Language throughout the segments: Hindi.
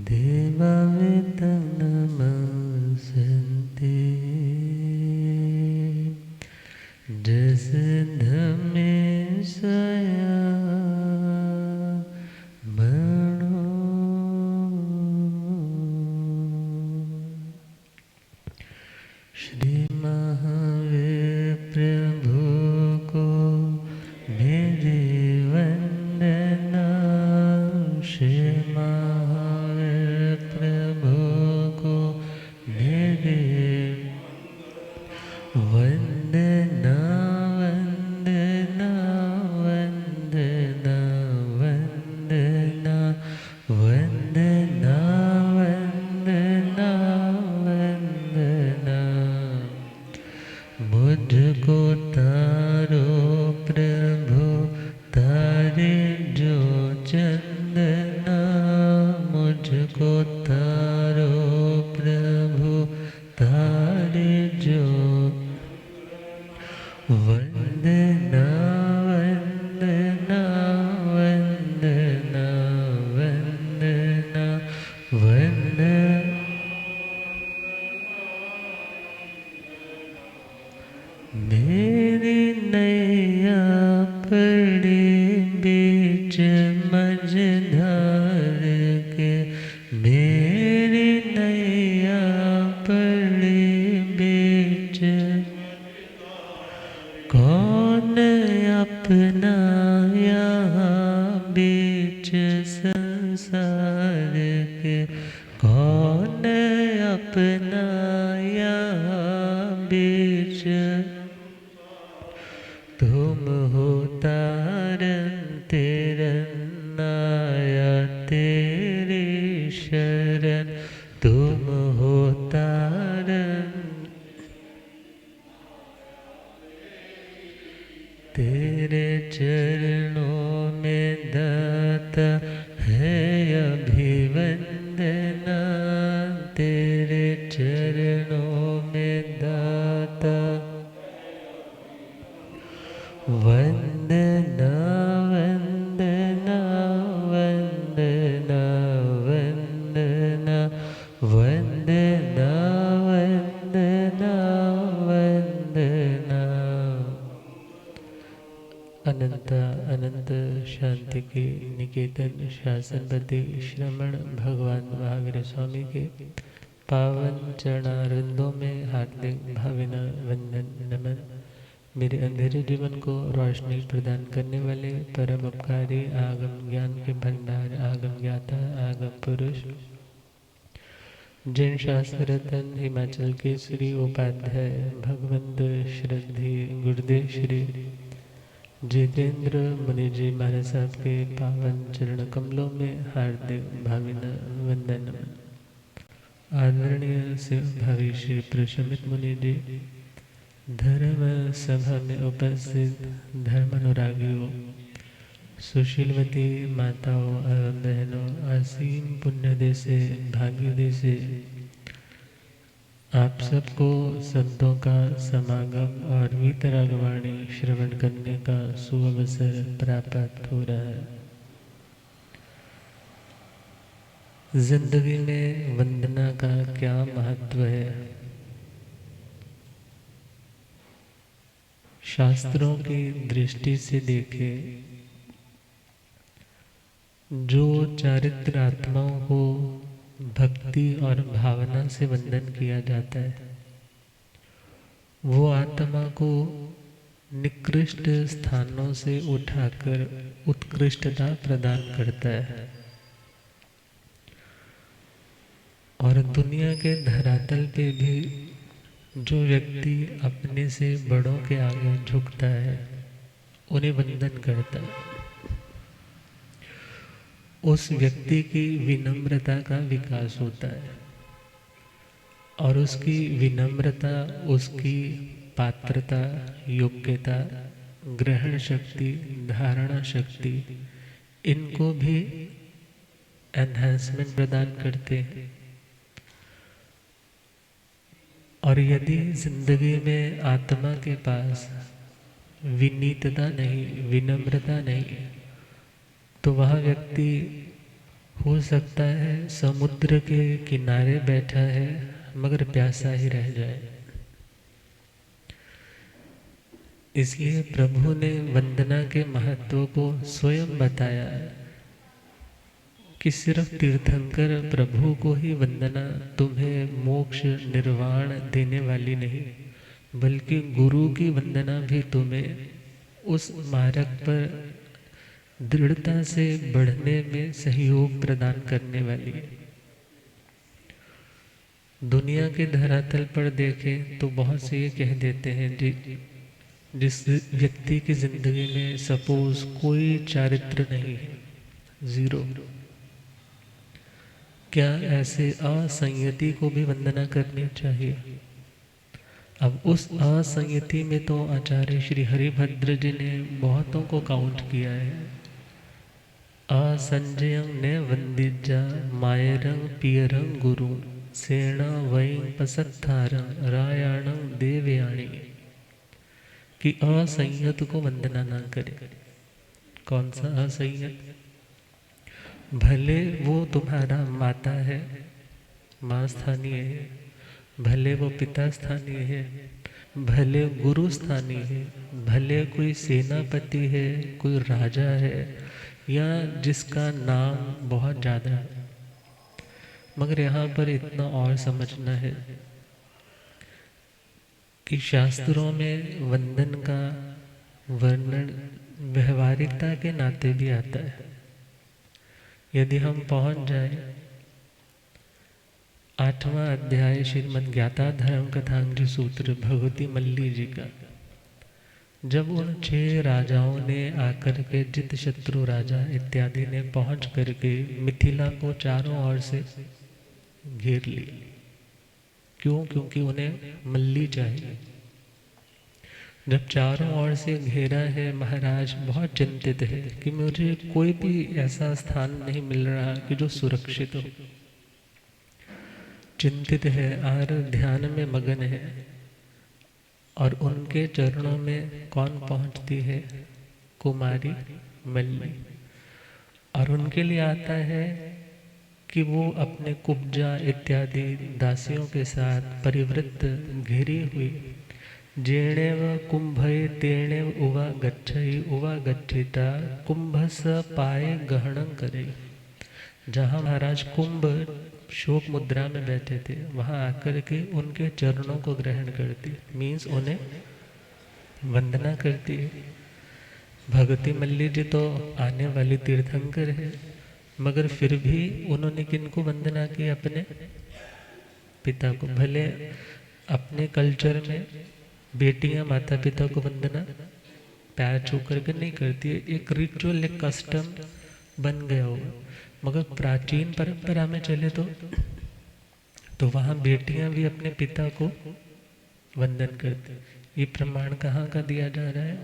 देवावेतनमसन्ते जसधमे सया मणो। श्री महावीर प्रभु को मेरी वंदना। श्री महावीर प्रभु को मेरी वंदना वंदना वंदना वंदना वंदना वंदना वंदना। मुझको तारो प्रभु तारे जो चंदना। मुझको तारो प्रभु तारे जो वंदना वंदना वंदना वंदना वंदना। मेरी नैया पड़ी बीच मझधार के। मेरी नैया पड़ी बीच कौन अपना यहाँ बीच संसार के। कौन अपना यहाँ बीच। तुम हो तारन तेरन आया तेरी शरण। तुम हो तारन तेरे चरणों में दाता है अभिवंदना। तेरे चरणों में दाता वंदना वंदना वंदना वंदना वंदना वंदना वंदना। अनंत अनंत शांति के निकेतन शासनपति श्रमण भगवान महावीर स्वामी के पावन चरणारविंदों में हार्दिक भावना वंदन नमन। मेरे अंधेरे जीवन को रोशनी प्रदान करने वाले परम उपकारी आगम ज्ञान के भंडार आगम ज्ञाता आगम पुरुष जैन शास्त्र रतन हिमाचल के श्री उपाध्याय भगवंत श्रद्धे गुरुदेव श्री जितेंद्र मुनि जी महाराज साहब के पावन चरण कमलों में हार्दिक भावना वंदन। आदरणीय शिव भावी श्री प्रशमित मुनि जी, धर्म सभा में उपस्थित धर्मानुरागियों, सुशीलवती माताओं एवं बहनों, असीम पुण्यदय से भाग्योदय से आप सबको संतों का समागम और वीतरागवाणी श्रवण करने का सुअवसर प्राप्त हो रहा है। जिंदगी में वंदना का क्या महत्व है? शास्त्रों की दृष्टि से देखे, जो चारित्रात्माओं को भक्ति और भावना से वंदन किया जाता है, वो आत्मा को निकृष्ट स्थानों से उठाकर उत्कृष्टता प्रदान करता है और दुनिया के धरातल पे भी जो व्यक्ति अपने से बड़ों के आगे झुकता है, उन्हें वंदन करता है, उस व्यक्ति की विनम्रता का विकास होता है और उसकी विनम्रता, उसकी पात्रता, योग्यता, ग्रहण शक्ति, धारणा शक्ति, इनको भी एनहांसमेंट प्रदान करते हैं। और यदि जिंदगी में आत्मा के पास विनीतता नहीं, विनम्रता नहीं, तो वह व्यक्ति हो सकता है समुद्र के किनारे बैठा है मगर प्यासा ही रह जाए। इसलिए प्रभु ने वंदना के महत्व को स्वयं बताया कि सिर्फ तीर्थंकर प्रभु को ही वंदना तुम्हें मोक्ष निर्वाण देने वाली नहीं, बल्कि गुरु की वंदना भी तुम्हें उस मार्ग पर दृढ़ता से बढ़ने में सहयोग प्रदान करने वाली है। दुनिया के धरातल पर देखें तो बहुत से ये कह देते हैं जिस व्यक्ति की जिंदगी में सपोज कोई चारित्र नहीं है, जीरो, क्या ऐसे असंयति को भी वंदना करनी चाहिए? अब उस असंयति में तो आचार्य श्री हरिभद्र जी ने बहुतों को काउंट किया है। असंजयं ने वंदिजा मायरं पियरं गुरु सेना वैं पसत्थारं रायाणं देवयाणी, कि असंयत को वंदना ना करे। कौन सा असंयत? भले वो तुम्हारा माता है, माँ स्थानीय है, भले वो पिता स्थानीय है, भले गुरु स्थानीय है, भले कोई सेनापति है, कोई राजा है, या जिसका नाम बहुत ज़्यादा है, मगर यहाँ पर इतना और समझना है कि शास्त्रों में वंदन का वर्णन व्यवहारिकता के नाते भी आता है। यदि हम पहुंच जाए 8वां अध्याय श्रीमद् ज्ञाता धर्म कथांग सूत्र भगवती मल्ली जी का, जब उन 6 राजाओं ने आकर के जित शत्रु राजा इत्यादि ने पहुंच करके मिथिला को चारों ओर से घेर ली। क्यों? क्योंकि उन्हें मल्ली चाहिए। जब चारों ओर से घेरा है, महाराज बहुत चिंतित है कि मुझे कोई भी ऐसा स्थान नहीं मिल रहा कि जो सुरक्षित हो। चिंतित है और ध्यान में मगन है, और उनके चरणों में कौन पहुंचती है? कुमारी मल्ली। और उनके लिए आता है कि वो अपने कुब्जा इत्यादि दासियों के साथ परिवृत्त घिरी हुई जेणेव कुंभये तेणेव उवा गच्छई उवा गच्छिता कुंभस पाए गहणं करे। जहाँ महाराज कुंभ शोक मुद्रा में बैठे थे, वहाँ आकर के उनके चरणों को ग्रहण करती, मीन्स उन्हें वंदना करती है। भगवती मल्ली जी तो आने वाली तीर्थंकर है, मगर फिर भी उन्होंने किनको वंदना की? अपने पिता को। भले अपने कल्चर में बेटियां माता पिता को वंदना पैर छू करके नहीं करती है, एक रिचुअल, एक कस्टम बन गया होगा, मगर प्राचीन परंपरा में चले तो वहाँ बेटियां भी अपने पिता को वंदन करती। ये प्रमाण कहाँ का दिया जा रहा है?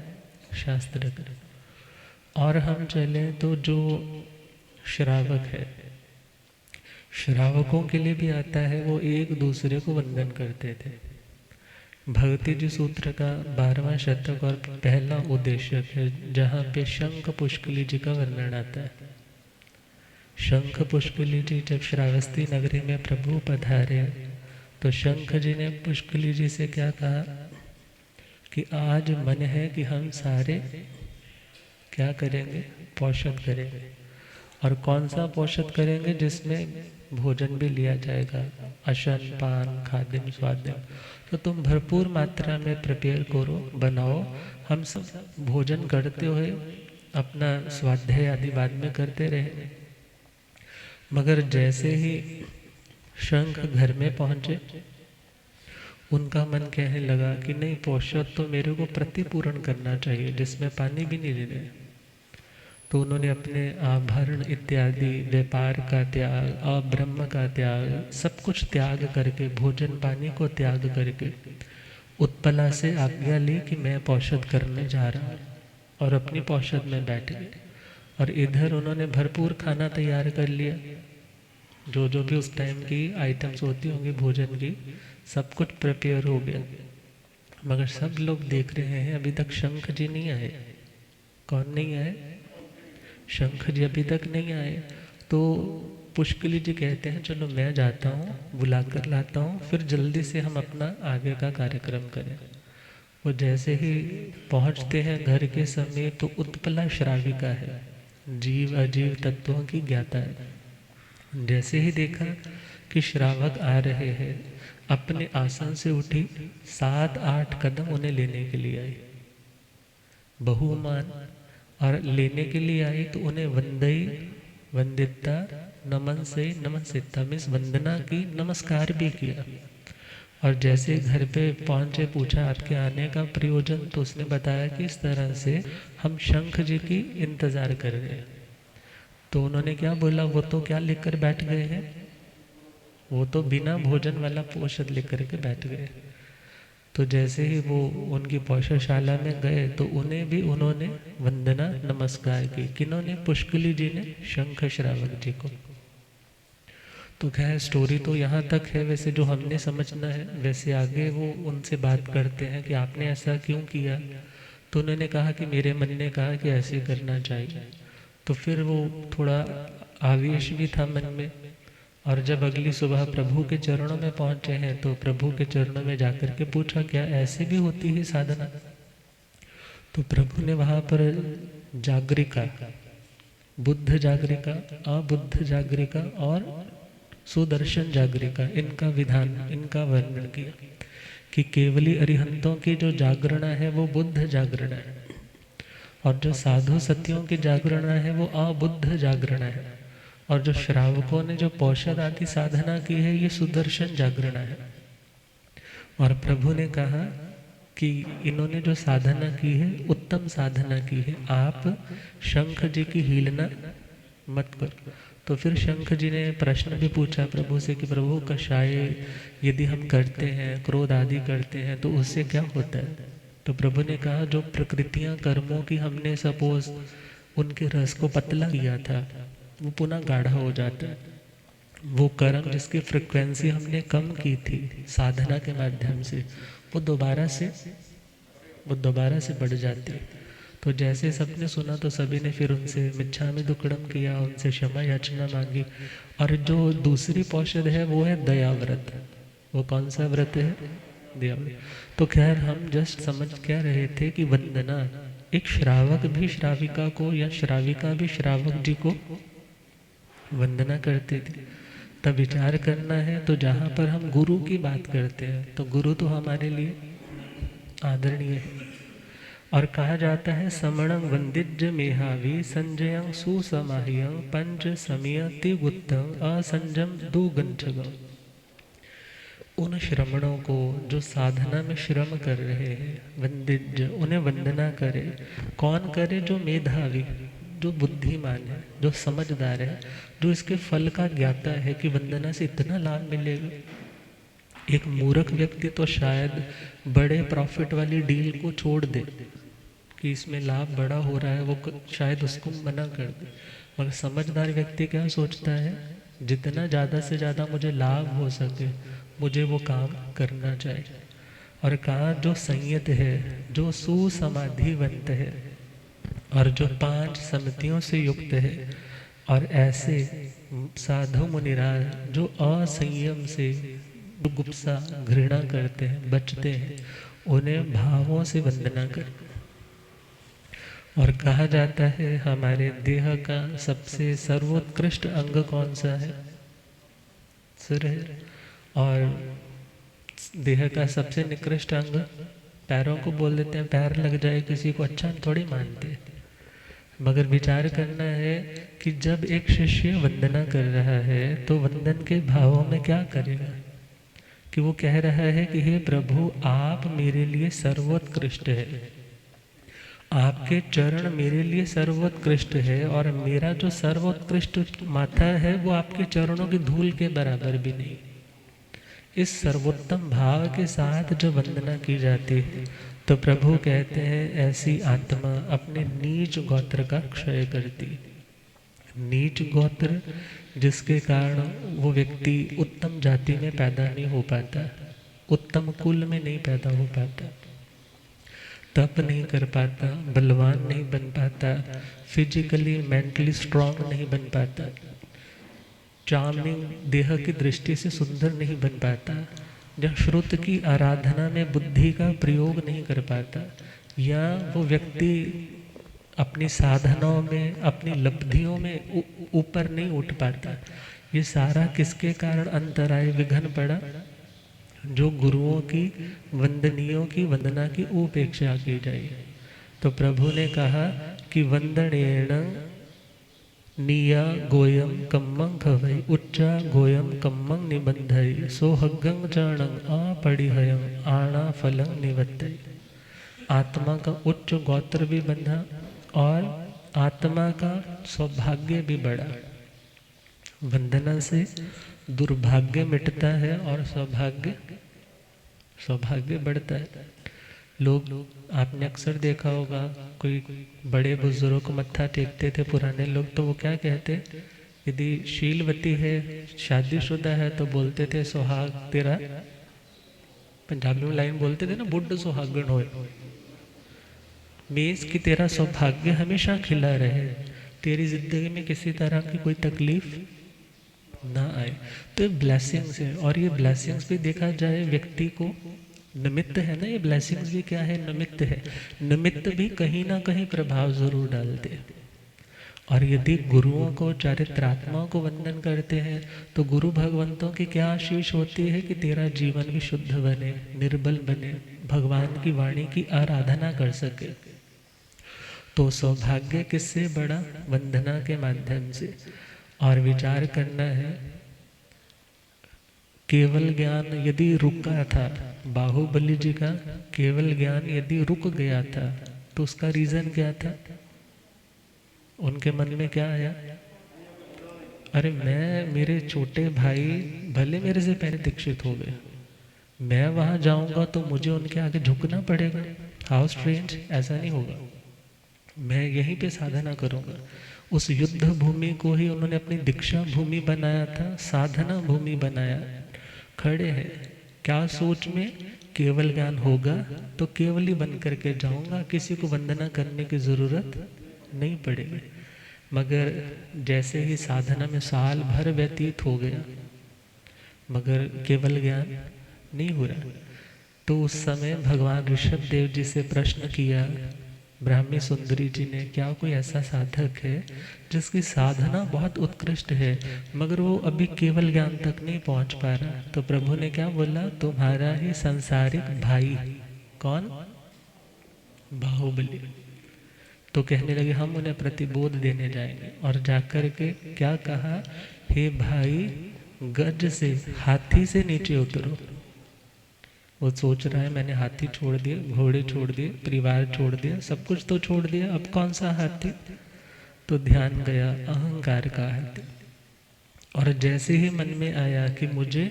शास्त्र का। और हम चले तो जो श्रावक है, श्रावकों के लिए भी आता है, वो एक दूसरे को वंदन करते थे। भक्ति जी सूत्र का 12वां शतक और पहला उद्देश्य है, जहाँ पे शंख पुष्कली जी का वर्णन आता है। शंख पुष्कली जी जब श्रावस्ती नगरी में प्रभु पधारे तो शंख जी ने पुष्कली जी से क्या कहा कि आज मन है कि हम सारे क्या करेंगे? पौषध करेंगे। और कौन सा पौषध करेंगे? जिसमें भोजन भी लिया जाएगा, अशन पान खाद्यम स्वाद्यम। तो तुम भरपूर मात्रा में प्रिपेयर करो, बनाओ, हम सब भोजन करते हुए अपना स्वाध्याय आदि बाद में करते रहे। मगर जैसे ही शंख घर में पहुंचे, उनका मन कहने लगा कि नहीं, पौषध तो मेरे को प्रतिपूर्ण करना चाहिए, जिसमें पानी भी नहीं देने। तो उन्होंने अपने आभरण इत्यादि, व्यापार का त्याग, अब्रह्म का त्याग, सब कुछ त्याग करके, भोजन पानी को त्याग करके उत्पला से आज्ञा ली कि मैं पौषध करने जा रहा हूँ, और अपनी पौषध में बैठ गए। और इधर उन्होंने भरपूर खाना तैयार कर लिया, जो भी उस टाइम की आइटम्स होती होंगी भोजन की, सब कुछ प्रिपेयर हो गया। मगर सब लोग देख रहे हैं, अभी तक शंख जी नहीं आए। कौन नहीं आए? शंख जी अभी तक नहीं आए। तो पुष्कली जी कहते हैं चलो मैं जाता हूँ, बुला कर लाता हूँ, फिर जल्दी से हम अपना आगे का कार्यक्रम करें। वो जैसे ही पहुँचते हैं घर के समीप तो उत्पला श्राविका है, जीव अजीव तत्वों की ज्ञाता है। जैसे ही देखा कि श्रावक आ रहे हैं, अपने आसन से उठी 7-8 कदम उन्हें लेने के लिए आई, बहुमान और लेने के लिए आई। तो उन्हें वंदई वंदिता नमन से नमस्ता मीन्स वंदना की, नमस्कार भी किया। और जैसे घर पे पहुंचे, पूछा आपके आने का प्रयोजन, तो उसने बताया कि इस तरह से हम शंख जी की इंतजार कर रहे हैं। तो उन्होंने क्या बोला, वो तो क्या लेकर बैठ गए हैं, वो तो बिना भोजन वाला पोषद लेकर के बैठ गए। तो जैसे ही वो उनकी पौषशाला में गए तो उन्हें भी उन्होंने वंदना नमस्कार की। किन्होंने? पुष्कली जी ने शंख श्रावक जी को। तो खैर स्टोरी तो यहाँ तक है वैसे, जो हमने समझना है। वैसे आगे वो उनसे बात करते हैं कि आपने ऐसा क्यों किया। तो उन्होंने कहा कि मेरे मन ने कहा कि ऐसे करना चाहिए। तो फिर वो थोड़ा आवेश भी था मन में। और जब अगली सुबह प्रभु के चरणों में पहुंचे हैं तो प्रभु के चरणों में जाकर के पूछा क्या ऐसे भी होती है साधना। तो प्रभु ने वहाँ पर जागरिका, बुद्ध जागरिका, अबुद्ध जागरिका और सुदर्शन जागरिका, इनका विधान, इनका वर्णन किया कि केवली अरिहंतों की जो जागरणा है वो बुद्ध जागरणा है, और जो साधु सतियों की जागरणा है वो अबुद्ध जागरणा है, और जो श्रावकों ने जो पौषद आदि साधना की है ये सुदर्शन जागरणा है। और प्रभु ने कहा कि इन्होंने जो साधना की है उत्तम साधना की है, आप शंख जी की हीलना मत करो। तो फिर शंख जी ने प्रश्न भी पूछा प्रभु से कि प्रभु कषाय यदि हम करते हैं, क्रोध आदि करते हैं तो उससे क्या होता है। तो प्रभु ने कहा जो प्रकृतियां कर्मों की हमने सपोज उनके रस को पतला किया था वो पुनः गाढ़ा हो जाता है। वो कर्म जिसकी फ्रिक्वेंसी हमने कम की थी साधना के माध्यम से वो दोबारा से बढ़ जाती। तो जैसे सबने सुना तो सभी ने फिर उनसे मिच्छामि दुक्कडम किया, उनसे क्षमा याचना मांगी। और जो दूसरी पौषद है वो है दया व्रत। वो कौन सा व्रत है? दया व्रत। तो खैर हम जस्ट समझ क्या रहे थे कि वंदना, एक श्रावक भी श्राविका को या श्राविका भी श्रावक जी को वंदना करते थे। तब विचार करना है तो जहाँ पर हम गुरु की बात करते हैं तो गुरु तो हमारे लिए आदरणीय है। और कहा जाता है समणं वंदिज्य मेहावी संजयं सुसमाह्यं पंच समयति गुत्तम असंजम दुगंचगम। उन श्रमणों को जो साधना में श्रम कर रहे हैं, वंदिज्य, उन्हें वंदना करे। कौन करे? जो मेधावी, जो बुद्धिमान है, जो समझदार है, जो इसके फल का ज्ञाता है कि वंदना से इतना लाभ मिलेगा। एक मूर्ख व्यक्ति तो शायद बड़े प्रॉफिट वाली डील को छोड़ दे कि इसमें लाभ बड़ा हो रहा है, वो शायद उसको मना कर दे। मगर समझदार व्यक्ति क्या सोचता है, जितना ज़्यादा से ज़्यादा मुझे लाभ हो सके मुझे वो काम करना चाहिए। और कहा जो संयत है, जो सुसमाधिवंत है और जो 5 समितियों से युक्त है, और ऐसे साधु मुनिराज जो असंयम से गुप्सा घृणा करते हैं, बचते हैं, उन्हें भावों से वंदना कर। और कहा जाता है हमारे देह का सबसे सर्वोत्कृष्ट अंग कौन सा है? सिर है। और देह का सबसे निकृष्ट अंग पैरों को बोल देते हैं, पैर लग जाए किसी को अच्छा थोड़ी मानते। मगर विचार करना है कि जब एक शिष्य वंदना कर रहा है तो वंदन के भावों में क्या करेगा कि वो कह रहा है कि हे प्रभु आप मेरे लिए सर्वोत्कृष्ट है, आपके चरण मेरे लिए सर्वोत्कृष्ट है, और मेरा जो सर्वोत्कृष्ट माथा है वो आपके चरणों की धूल के बराबर भी नहीं। इस सर्वोत्तम भाव के साथ जो वंदना की जाती है तो प्रभु कहते हैं ऐसी आत्मा अपने नीच गोत्र का क्षय करती। नीच गोत्र जिसके कारण वो व्यक्ति उत्तम जाति में पैदा नहीं हो पाता, उत्तम कुल में नहीं पैदा हो पाता। तप नहीं कर पाता, बलवान नहीं बन पाता, फिजिकली मेंटली स्ट्रांग नहीं बन पाता, चार्मिंग देह की दृष्टि से सुंदर नहीं बन पाता, या श्रुत की आराधना में बुद्धि का प्रयोग नहीं कर पाता, या वो व्यक्ति अपनी साधनाओं में, अपनी लब्धियों में ऊपर नहीं उठ पाता, ये सारा किसके कारण अंतराय विघ्न पड़ा? जो गुरुओं की, वंदनियों की वंदना की उपेक्षा की जाए। तो प्रभु ने कहा कि वंदनेण निया गोयम कम्मं खवै उच्चा गोयम कम्मं निबंधै सोहगं चाणं अपरिहयं आणा फलं निवत्तै। आत्मा का उच्च गोत्र भी बंधा और आत्मा का सौभाग्य भी बढ़ा। वंदना से दुर्भाग्य मिटता है और सौभाग्य बढ़ता है। लोग, आपने अक्सर देखा होगा, कोई बड़े बुजुर्गों को मत्था टेकते थे पुराने लोग, तो वो क्या कहते, यदि शीलवती है, शादीशुदा है, तो बोलते थे सुहाग तेरा, पंजाबी में लाइन बोलते थे ना, बुढ़ सुहागन होए, मीन्स कि तेरा सौभाग्य हमेशा खिला रहे, तेरी जिंदगी में किसी तरह की कोई तकलीफ ना आए। तो ये ब्लेसिंग्स है, और ये ब्लेसिंग्स भी देखा जाए व्यक्ति को निमित्त है ना, ये ब्लेसिंग्स भी क्या है? निमित्त है। निमित्त भी कहीं ना कहीं प्रभाव जरूर डालते हैं। और यदि गुरुओं को, चारित्रात्माओं को वंदन करते हैं तो गुरु भगवंतों की क्या आशीष होती है कि तेरा जीवन भी शुद्ध बने, निर्बल बने, भगवान की वाणी की आराधना कर सके। तो सौभाग्य किससे बढ़ा? वंदना के माध्यम से। और विचार करना है, केवल ज्ञान यदि रुका था, बाहुबली जी का केवल ज्ञान यदि रुक गया था, तो उसका रीजन क्या था? उनके मन में क्या आया? अरे मेरे छोटे भाई भले मेरे से पहले दीक्षित हो गए, मैं वहां जाऊंगा तो मुझे उनके आगे झुकना पड़ेगा। हाउ स्ट्रेंज, ऐसा नहीं होगा, मैं यहीं पे साधना करूंगा। उस युद्ध भूमि को ही उन्होंने अपनी दीक्षा भूमि बनाया था, साधना भूमि बनाया। खड़े हैं क्या सोच में? केवल ज्ञान होगा तो केवल ही बन करके जाऊंगा, किसी को वंदना करने की जरूरत नहीं पड़ेगी। मगर जैसे ही साधना में साल भर व्यतीत हो गया, मगर केवल ज्ञान नहीं हो रहा, तो उस समय भगवान ऋषभ देव जी से प्रश्न किया ब्राह्मी सुंदरी जी ने, क्या कोई ऐसा साधक है जिसकी साधना बहुत उत्कृष्ट है मगर वो अभी केवल ज्ञान तक नहीं पहुंच पा रहा? तो प्रभु ने क्या बोला? तुम्हारा ही सांसारिक भाई। कौन? बाहुबली। तो कहने लगे हम उन्हें प्रतिबोध देने जाएंगे। और जाकर के क्या कहा? हे भाई, गज से, हाथी से नीचे उतरो। वो सोच रहा है मैंने हाथी छोड़ दिए, घोड़े छोड़ दिए, परिवार छोड़ दिया, सब कुछ तो छोड़ दिया, अब कौन सा हाथी? तो ध्यान गया अहंकार का हाथी। और जैसे ही मन में आया कि मुझे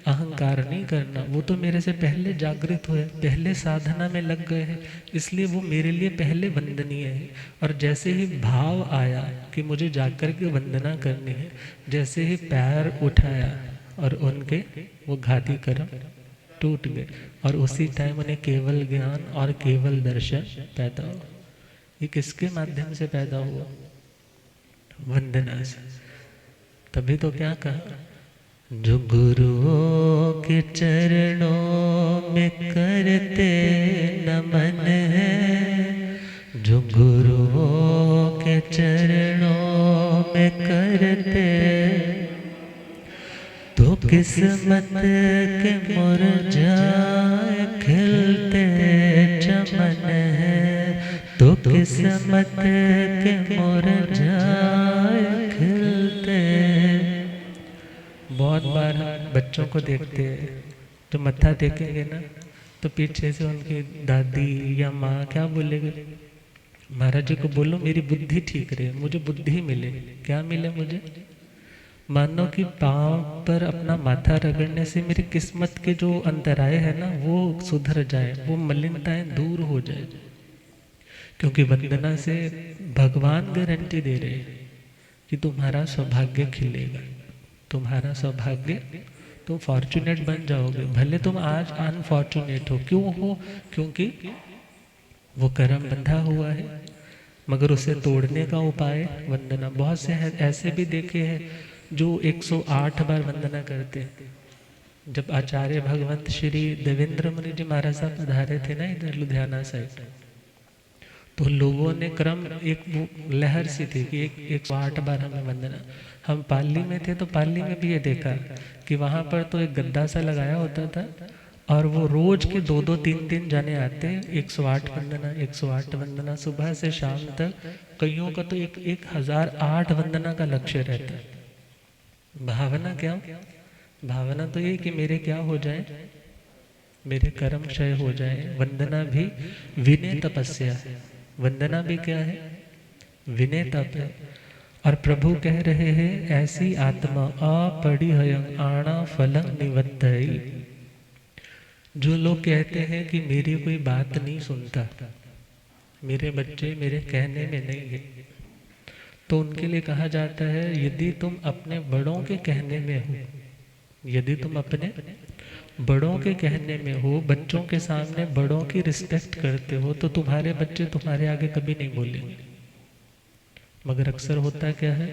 अहंकार नहीं करना, वो तो मेरे से पहले जागृत हुए, पहले साधना में लग गए हैं, इसलिए वो मेरे लिए पहले वंदनीय है। और जैसे ही भाव आया कि मुझे जाकर के वंदना करनी है, जैसे ही पैर उठाया और उनके वो घाती कर्म टूट गए, और उसी टाइम उन्हें केवल ज्ञान और केवल दर्शन पैदा हुआ। ये किसके माध्यम से पैदा हुआ? वंदना से। तभी तो क्या कहा? जो गुरुओं के चरणों में करते नमन है, जो गुरुओं के चरणों में करते, तो किस्मत के मुरझाए खिलते चमन है, तो किस्मत के मुरझाए खिलते। बहुत बार बच्चों को देखते हैं जो मत्था टेकेंगे ना, तो पीछे से उनकी दादी या माँ क्या बोलेगी? महाराज जी को बोलो मेरी बुद्धि ठीक रहे, मुझे बुद्धि मिले। क्या मिले मुझे? मानो कि पांव पर अपना माथा रगड़ने से मेरी किस्मत के जो अंतराय है ना, वो सुधर जाए, वो मलिनताएं दूर हो जाए। क्योंकि वंदना से भगवान गारंटी दे रहे हैं कि तुम्हारा सौभाग्य खिलेगा, तुम्हारा सौभाग्य, तुम फॉर्चुनेट बन जाओगे। भले तुम आज अनफॉर्चुनेट हो, क्यों हो? क्योंकि वो कर्म बंधा हुआ है, मगर उसे तोड़ने का उपाय वंदना। बहुत से ऐसे भी देखे हैं जो 108 बार वंदना करते हैं। जब आचार्य भगवंत श्री देवेंद्र मुनि जी महाराज साहब पधारे थे ना इधर लुधियाना साइड, तो लोगों ने क्रम एक वो लहर सी थी कि 108 बार हमें वंदना। हम पाली में थे तो पाली में भी ये देखा कि वहाँ पर तो एक गद्दा सा लगाया होता था और वो रोज के 2-2 3-3 जाने आते, 108 वंदना 108 वंदना, सुबह से शाम तक। कईयों का तो 1008 वंदना का लक्ष्य रहता है। भावना क्या? भावना तो ये कि मेरे क्या हो जाए, मेरे कर्म क्षय हो जाए। वंदना भी विनय तपस्या है। वंदना भी क्या है? विनय तप है। और प्रभु कह रहे हैं ऐसी आत्मा अपरिहयं आणा फलं निवत्तई। जो लोग कहते हैं कि मेरी कोई बात नहीं सुनता, मेरे बच्चे मेरे कहने में नहीं है, तो उनके लिए कहा जाता है यदि तुम अपने बड़ों के कहने में हो, यदि तुम अपने बड़ों के कहने में हो, बच्चों के सामने बड़ों की रिस्पेक्ट करते हो, तो तुम्हारे बच्चे तुम्हारे आगे कभी नहीं बोलेंगे। मगर अक्सर होता क्या है,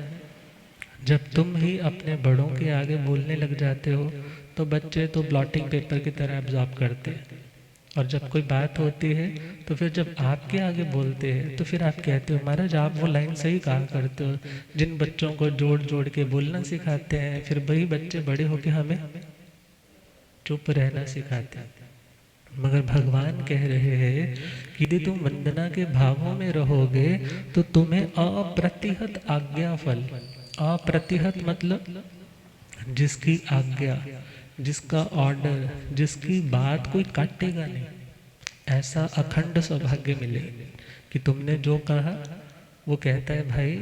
जब तुम ही अपने बड़ों के आगे बोलने लग जाते हो तो बच्चे तो ब्लॉटिंग पेपर की तरह एब्जॉर्ब करते हैं। और जब कोई बात होती है तो फिर जब आपके आगे बोलते हैं तो फिर आप कहते हो महाराज आप वो लाइन सही कहा करते हो। जिन बच्चों को जोड़ जोड़ के बोलना सिखाते हैं, फिर वही बच्चे बड़े होके हमें चुप रहना सिखाते हैं। मगर भगवान कह रहे हैं कि यदि तुम वंदना के भावों में रहोगे तो तुम्हें अप्रतिहत आज्ञा फल। अप्रतिहत मतलब जिसकी आज्ञा, जिसका ऑर्डर, जिसकी बात कोई काटेगा नहीं, ऐसा अखंड सौभाग्य मिले कि तुमने जो कहा वो कहता है भाई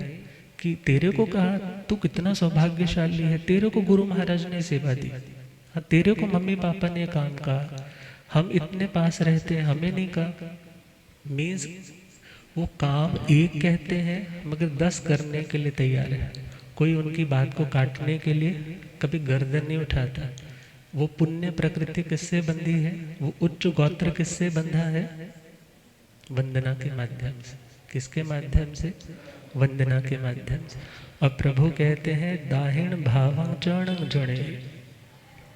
कि तेरे को कहा तू कितना सौभाग्यशाली है, तेरे को गुरु महाराज ने सेवा दी, तेरे को मम्मी पापा ने काम कहा, हम इतने पास रहते हैं हमें नहीं कहा। मीन्स वो काम एक कहते हैं मगर 10 करने के लिए तैयार है। कोई उनकी बात को काटने के लिए कभी गर्दन नहीं उठाता। वो पुण्य प्रकृति किससे बंधी है, वो उच्च गोत्र किससे बंधा है? वंदना के माध्यम से। किसके माध्यम से? वंदना के माध्यम से। और प्रभु कहते हैं दाहिण भावं चरणं जणे।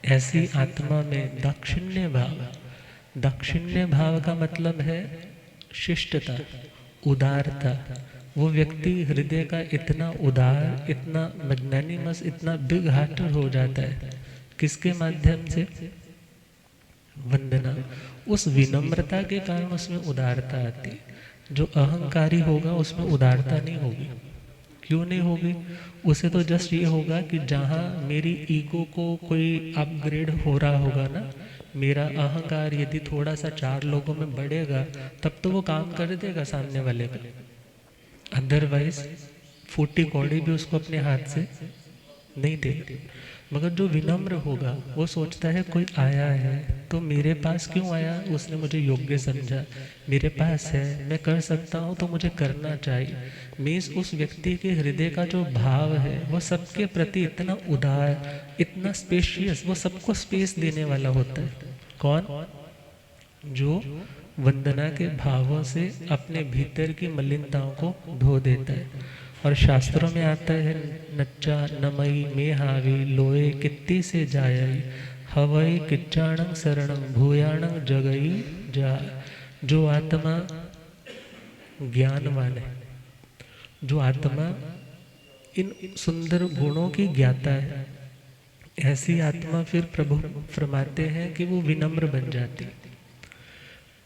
ऐसी आत्मा में दाक्षिण्य भाव। दाक्षिण्य भाव का मतलब है शिष्टता, उदारता। वो व्यक्ति हृदय का इतना उदार, इतना मैग्नेनिमस, इतना बिग हार्टेड हो जाता है। किसके माध्यम से? वंदना। उस विनम्रता के कारण उसमें उदारता आती है। जो अहंकारी होगा उसमें उदारता नहीं होगी। क्यों नहीं होगी? उसे तो जस्ट ये होगा कि जहाँ मेरी ईगो को कोई अपग्रेड हो रहा होगा ना, मेरा अहंकार यदि थोड़ा सा 4 लोगों में बढ़ेगा तब तो वो काम कर देगा सामने वाले का। अदरवाइज फूटी कौड़ी भी उसको अपने हाथ से नहीं देती। मगर जो विनम्र होगा वो सोचता है कोई आया है तो मेरे पास क्यों आया, उसने मुझे योग्य समझा, मेरे पास है, मैं कर सकता हूँ तो मुझे करना चाहिए। मीन्स उस व्यक्ति के हृदय का जो भाव है वो सबके प्रति इतना उदार, इतना स्पेशियस, वो सबको स्पेस देने वाला होता है। कौन? जो वंदना के भावों से अपने भीतर की मलिनताओं को धो देता है। और शास्त्रों में आता है नच्चा नमई में हावी लोए कित्ती से जायई हवई किच्चाणं शरणं भूयाणं जगई जा। जो आत्मा ज्ञानवान है, जो आत्मा इन सुंदर गुणों की ज्ञाता है, ऐसी आत्मा फिर प्रभु फरमाते हैं कि वो विनम्र बन जाती है।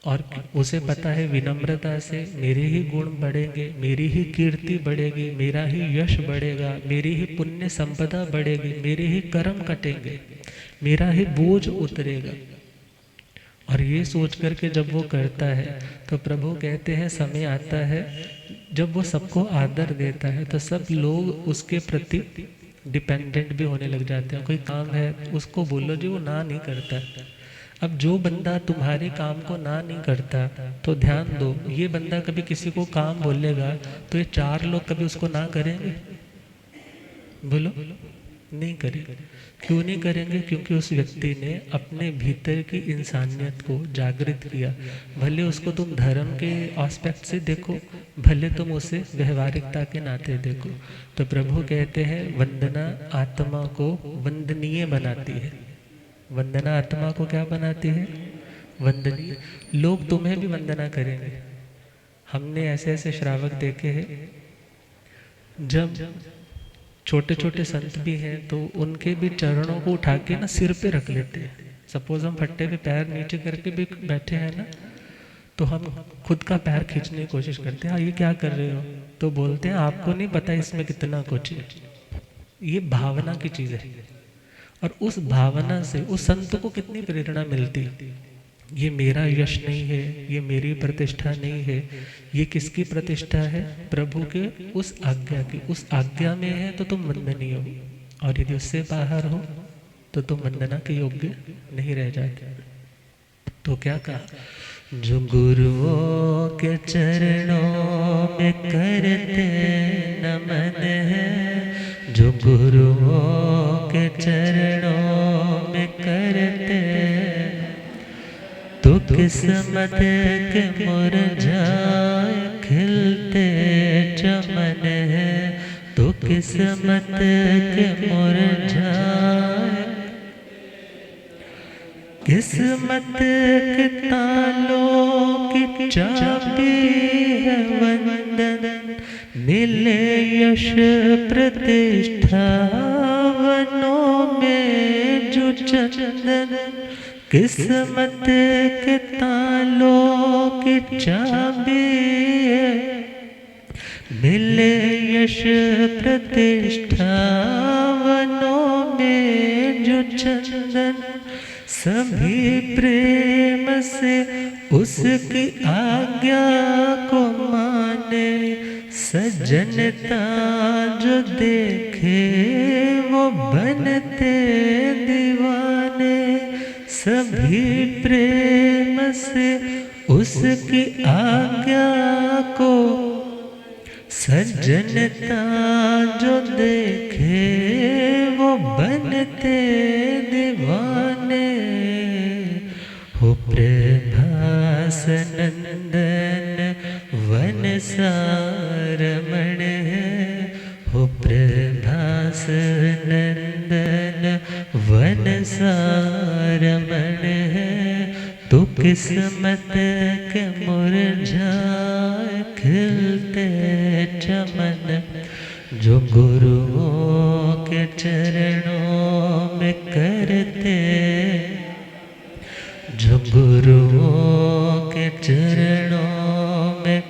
और उसे पता है विनम्रता से मेरे ही गुण बढ़ेंगे, मेरी ही कीर्ति बढ़ेगी, मेरा ही यश बढ़ेगा, मेरी ही पुण्य संपदा बढ़ेगी, मेरे ही कर्म कटेंगे, मेरा ही बोझ उतरेगा। और ये सोच करके जब वो करता है तो प्रभु कहते हैं समय आता है जब वो सबको आदर देता है तो सब लोग उसके प्रति डिपेंडेंट भी होने लग जाते हैं। कोई काम है उसको बोलो जी, वो ना नहीं करता। अब जो बंदा तुम्हारे काम को ना नहीं करता तो ध्यान दो, ये बंदा कभी किसी को काम बोलेगा तो ये 4 लोग कभी उसको ना करेंगे? बोलो, नहीं करेंगे। क्यों नहीं करेंगे? क्योंकि उस व्यक्ति ने अपने भीतर की इंसानियत को जागृत किया। भले उसको तुम धर्म के एस्पेक्ट से देखो, भले तुम उसे व्यवहारिकता के नाते देखो। तो प्रभु कहते हैं वंदना आत्मा को वंदनीय बनाती है। वंदना आत्मा को क्या बनाती है? वंदनीय। लोग तुम्हें भी वंदना करेंगे। हमने ऐसे ऐसे श्रावक देखे हैं, जब छोटे छोटे संत भी हैं तो उनके भी चरणों को उठा के ना सिर पे रख लेते हैं। सपोज हम फट्टे पे पैर नीचे करके भी बैठे हैं ना, तो हम खुद का पैर खींचने की कोशिश करते हैं, हाँ ये क्या कर रहे हो? तो बोलते हैं आपको नहीं पता इसमें कितना कुछ है। ये भावना की चीज़ है, और उस भावना से उस संत को कितनी प्रेरणा मिलती है। ये मेरा यश नहीं है, ये मेरी प्रतिष्ठा नहीं है, ये किसकी प्रतिष्ठा है? प्रभु के उस आज्ञा की। उस आज्ञा में है तो तुम वंदनीय हो, और यदि उससे बाहर हो तो तुम वंदना के योग्य नहीं रह जाते। तो क्या कहा? जो गुरुओं के चरणों में करते नमन है, जो गुरुओं के चरणों में करते, तो किस्मत के मुरझाए खिलते चमन है, तो किस्मत के मुरझाए, किस्मत के तालों की चाबी है वंदन, मिले यश प्रतिष्ठा वनों में जो चंदन, किस्मत के तालों की चाबी है, मिले यश प्रतिष्ठा वनों में जो चंदन, सभी प्रेम से उसकी आज्ञा को माने, सजनता जो देखे वो बनते दीवाने, सभी प्रेम से उसकी आज्ञा को, सजनता जो देखे वो बनते दीवाने, हो प्रभास नंदन वनसारमण है, हो प्रभास नंदन वनसारमण है, तो किस्मत के मुरझाए खिलते चमन, जो गुरुओं के चरणों में करते, जो गुरुओं के चरणों में,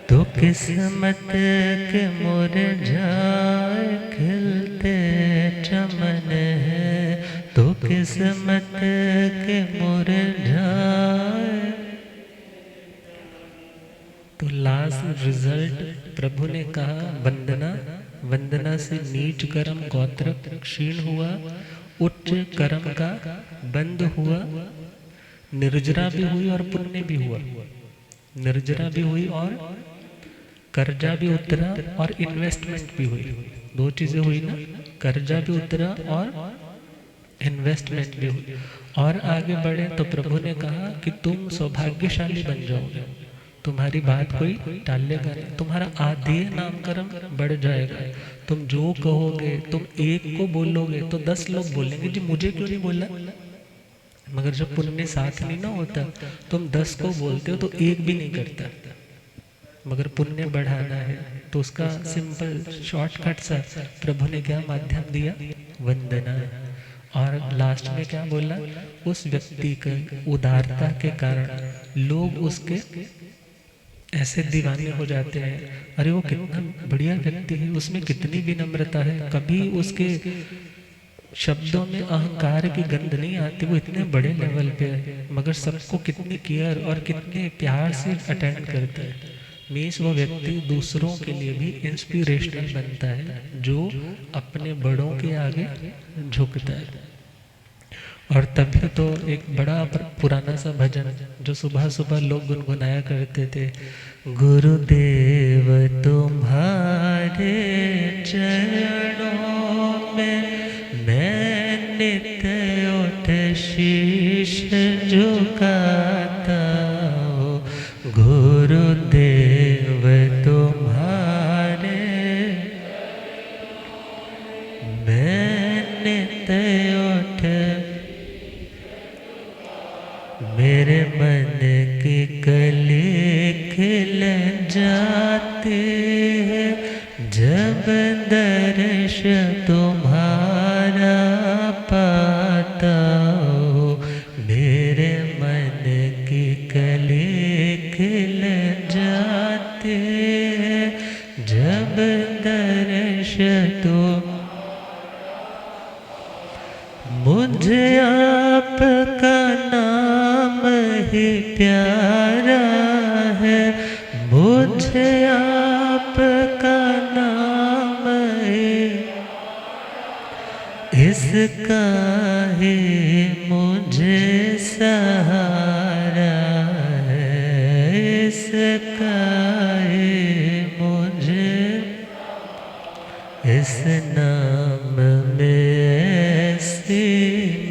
तो किस्मत के मुरझाए खिलते चमन है, तो किस्मत के मुरझाए। तो लास्ट रिजल्ट प्रभु ने कहा वंदना, वंदना से नीच कर्म गोत्र क्षीण हुआ, उच्च कर्म का बंद हुआ, निर्जरा भी हुई और पुण्य भी हुआ। निर्जरा भी हुई और कर्जा भी उतरा और इन्वेस्टमेंट भी हुई। दो चीजें हुई ना, कर्जा भी उतरा और इन्वेस्टमेंट भी हुई। और आगे बढ़े तो प्रभु ने कहा कि तुम सौभाग्यशाली बन जाओगे, तुम्हारी बात कोई टालेगा नहीं, तुम्हारा आधेय नामकरण बढ़ जाएगा। तुम जो कहोगे, तुम एक को बोलोगे तो 10 लोग बोलेंगे जी मुझे क्यों नहीं बोला। मगर जब पुण्य साथ नहीं ना होता, तुम 10 को बोलते हो तो एक भी नहीं करता। मगर पुण्य बढ़ाना है तो उसका सिंपल शॉर्टकट सा प्रभु ने क्या माध्यम दिया? वंदना। और लास्ट में क्या बोला? उस व्यक्ति के उदारता के कारण लोग उसके ऐसे दीवाने हो जाते हैं, अरे वो कितना बढ़िया व्यक्ति है, उसमें कितनी विनम्रता है, कभी उसके शब्दों में अहंकार की गंध नहीं आती, वो इतने बड़े लेवल पे है, मगर सबको कितनी केयर और कितने प्यार से अटेंड करता है। मीन्स वो व्यक्ति दूसरों के लिए भी इंस्पिरेशनल बनता है, जो अपने बड़ों के आगे झुकता है। और तभी तो एक बड़ा पुराना सा भजन जो सुबह सुबह लोग गुनगुनाया करते थे, गुरुदेव तुम्हारे चरण हैं, जब दर्श तुम्हारा पाता हो, मेरे मन की कली खिल जाते हैं, जब दर्श तुम। मुझे आपका नाम ही प्यारा है, मुझे आपका नाम ही, इसका ही मुझे सहारा है, इसका ही मुझे, इस नाम में ऐसी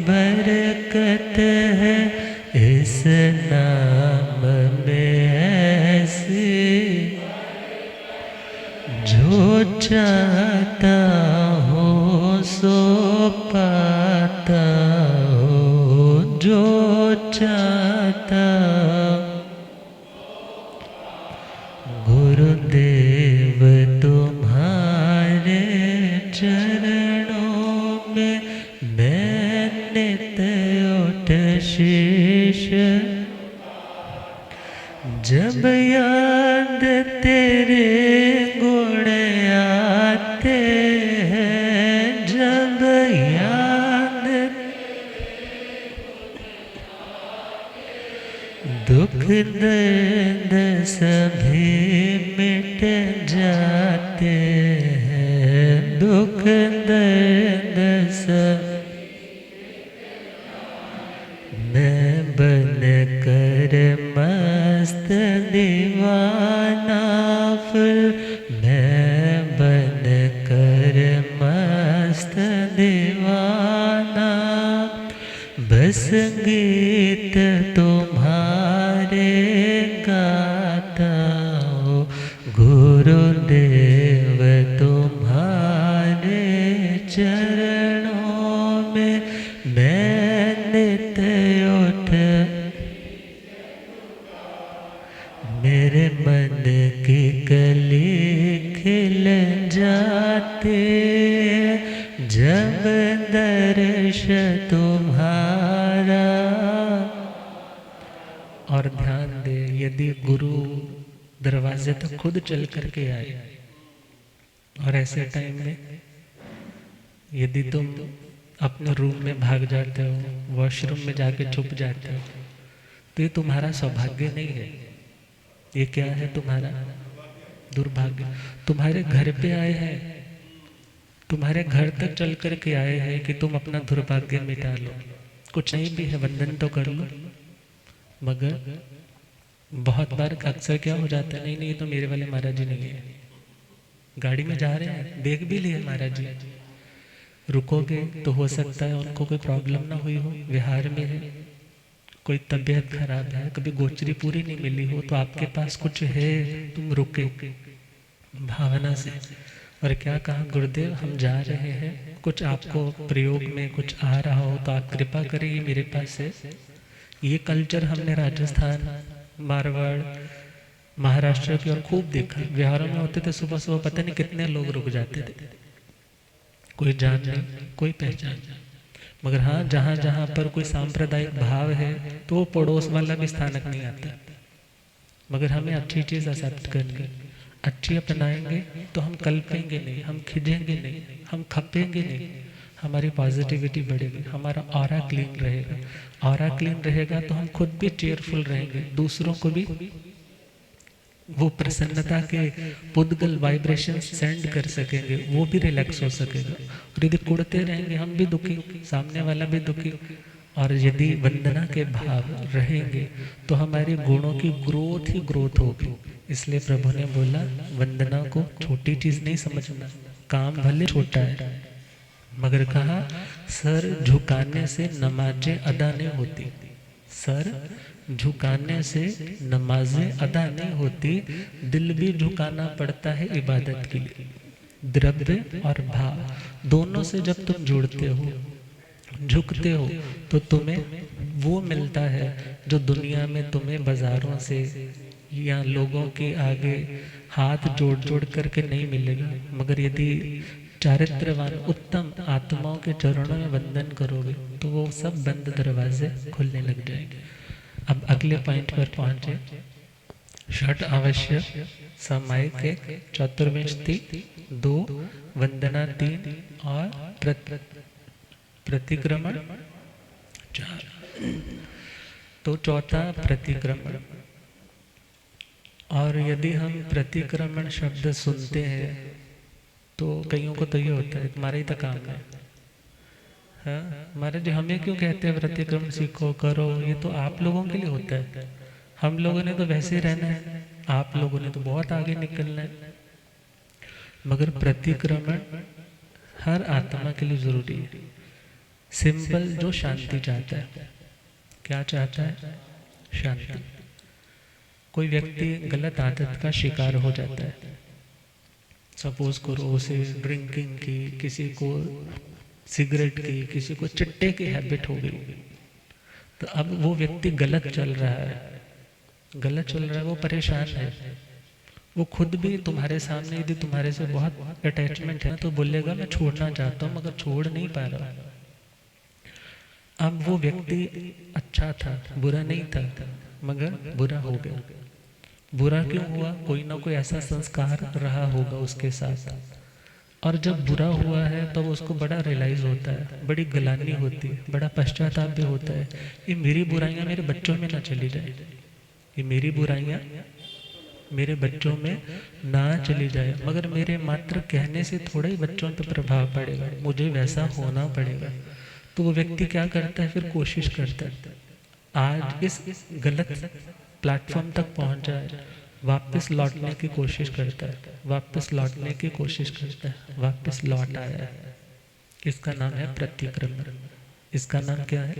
बरकत है, इस नाम में ऐसी, जो चाहता हो सो पाता हो, जो चाहता। गुरुदेव तुम्हारे चरणों में मैं नित उठ शीश, जब याद तेरे गुण आते हैं, जब याद दुख दर्द सभी मिट जाते हैं, दुख दर्द सब, मैं बन कर मस्त दीवाना, फिर मैं बन कर मस्त दीवाना, बस गीत तुम्हारे गाता हो, गुरुदेव तुम्हारे चरणों में मैं नित उठ, मेरे मन की कली खिल जाते, जब दर्श तुम्हारा। और ध्यान दे, यदि गुरु दरवाजे तक खुद चल करके आए, और ऐसे टाइम में यदि तुम अपने रूम में भाग जाते हो, वॉशरूम में जाके छुप जाते हो, तो ये तुम्हारा सौभाग्य नहीं है, ये क्या है? तुम्हारा दुर्भाग्य। तुम्हारे घर पे आए हैं, तुम्हारे घर तक चल करके आए हैं कि तुम अपना दुर्भाग्य मिटा लो। कुछ नहीं भी है, वंदन तो कर लो, मगर बहुत बार अक्सर क्या हो जाता है, नहीं नहीं ये तो मेरे वाले महाराज जी नहीं है, गाड़ी में जा रहे हैं, देख भी लिए महाराज जी, रुकोगे तो हो सकता है उनको कोई प्रॉब्लम ना हुई हो, विहार में है, कोई तबीयत खराब है, कभी गोचरी पूरी नहीं मिली हो, तो आपके पास कुछ है, तुम रुके भावना से। और क्या कहा गुरुदेव, हम जा रहे हैं, कुछ आपको प्रयोग में कुछ आ रहा हो तो आप कृपा करिए मेरे पास है। ये कल्चर हमने राजस्थान, मारवाड़, महाराष्ट्र की और खूब देखा। बिहारों में होते थे, सुबह सुबह पता नहीं कितने लोग रुक जाते थे, कोई जान नहीं, कोई पहचान नहीं। मगर हाँ, जहाँ जहाँ पर कोई सांप्रदायिक भाव है तो वो पड़ोस वाला भी स्थानक नहीं आता। मगर हमें अच्छी चीज़ एक्सेप्ट करनी, अच्छी अपनाएंगे तो हम कल्पेंगे नहीं, हम खिजेंगे नहीं, हम खपेंगे नहीं, हमारी पॉजिटिविटी बढ़ेगी, हमारा ऑरा क्लीन रहेगा। ऑरा क्लीन रहेगा तो हम खुद भी चेयरफुल रहेंगे, दूसरों को भी वो प्रसन्नता के पुद्गल वाइब्रेशन सेंड कर सकेंगे, वो भी रिलैक्स हो सकेगा। और यदि कुड़ते रहेंगे हम भी दुखी, सामने वाला भी दुखी। और यदि वंदना के भाव रहेंगे तो हमारे गुणों की ग्रोथ ही ग्रोथ होगी। इसलिए प्रभु ने बोला वंदना को छोटी चीज नहीं समझना, काम भले छोटा है मगर कहा सर झुकाने से नमाजें अदा नहीं होती, सर झुकाने से नमाजें अदा नहीं होती, दिल भी झुकाना पड़ता है इबादत के लिए। द्रव्य और भाव दोनों से जब तुम जुड़ते हो, झुकते हो, तो तुम्हें वो मिलता है जो दुनिया में तुम्हें बाजारों से या लोगों के आगे हाथ जोड़ जोड़ करके नहीं मिलेगा, मगर यदि चारित्रवान उत्तम आत्माओं के चरणों में वंदन करोगे तो वो सब बंद दरवाजे खुलने लग जाएंगे। अब अगले पॉइंट पर पहुंचे। षट आवश्यक सामायिक एक, चतुर्विंशति 2, वंदना 3 और प्रतिक्रमण 4। तो चौथा प्रतिक्रमण। और यदि हम प्रतिक्रमण शब्द सुनते हैं तो कईयों को तो ये होता है तुम्हारा ही तो काम है, हाँ महाराज जी हमें क्यों कहते हैं प्रतिक्रमण सीखो करो, ये तो आप लोगों के लिए होता है, हम लोगों ने तो वैसे ही रहना है, आप लोगों ने तो बहुत आगे निकलना है। मगर प्रतिक्रमण हर आत्मा के लिए जरूरी है। सिंपल जो शांति चाहता है, क्या चाहता है? शांति। कोई व्यक्ति गलत आदत का शिकार हो जाता है, सपोज करो उसे ड्रिंकिंग की, किसी को सिगरेट की, किसी को चिट्टे की हैबिट हो गई, तो अब वो व्यक्ति गलत चल रहा है, वो परेशान है। वो खुद भी तुम्हारे सामने यदि तुम्हारे से बहुत अटैचमेंट है तो बोलेगा मैं छोड़ना चाहता हूँ मगर छोड़ नहीं पा रहा। अब वो व्यक्ति अच्छा था, बुरा नहीं था, मगर बुरा हो गया। बुरा क्यों हुआ? कोई ना कोई ऐसा संस्कार रहा होगा उसके साथ, और जब बुरा हुआ है तब तो उसको बड़ा रियलाइज होता है, बड़ी गलानी होती है, बड़ा पश्चाताप भी होता है, ये मेरी बुराइयां मेरे बच्चों में ना चली जाए, ये मेरी बुराइयां मेरे बच्चों में ना चली जाए। मगर मेरे मात्र कहने से थोड़ा ही बच्चों पर प्रभाव पड़ेगा, मुझे वैसा होना पड़ेगा। तो वो व्यक्ति क्या करता है? फिर कोशिश करता है आज इस गलत प्लेटफॉर्म तक पहुंच जाए, वापस लौटने की कोशिश करता है, वापस लौटने की कोशिश करता है, वापस लौट आया है। इसका नाम है प्रतिक्रमण। इसका नाम क्या है?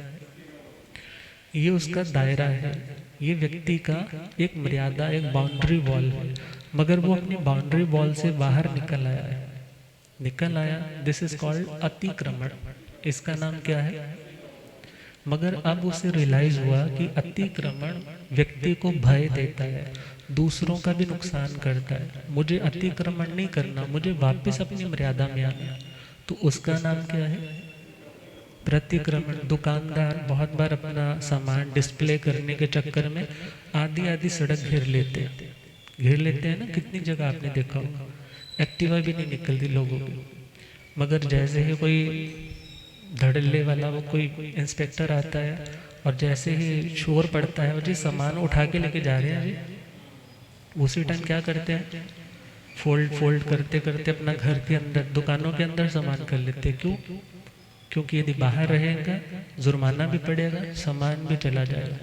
ये उसका दायरा है, ये व्यक्ति का एक मर्यादा, एक बाउंड्री वॉल है, मगर वो अपनी बाउंड्री वॉल से बाहर निकल आया। दिस इज कॉल्ड अतिक्रमण। इसका नाम क्या है? मगर अब उसे रियलाइज हुआ कि अतिक्रमण व्यक्ति को भय देता है, दूसरों का भी नुकसान करता है, मुझे अतिक्रमण नहीं करना, मुझे वापस अपनी मर्यादा में आना। तो उसका नाम क्या है? प्रतिक्रमण। दुकानदार बहुत बार अपना सामान डिस्प्ले करने के चक्कर में आधी सड़क घेर लेते हैं ना, कितनी जगह आपने देखा होगा, एक्टिवा भी नहीं निकलती लोगों की। मगर जैसे ही कोई धड़ल्ले वाला वो कोई इंस्पेक्टर आता है और जैसे ही शोर पड़ता है, वो जी सामान उठा के लेके जा रहे हैं जी, उसी टाइम क्या करते हैं? फोल्ड करते करते अपना घर के अंदर, दुकानों के अंदर सामान कर लेते हैं। क्यों? क्योंकि यदि बाहर रहेगा जुर्माना भी पड़ेगा, सामान भी चला जाएगा।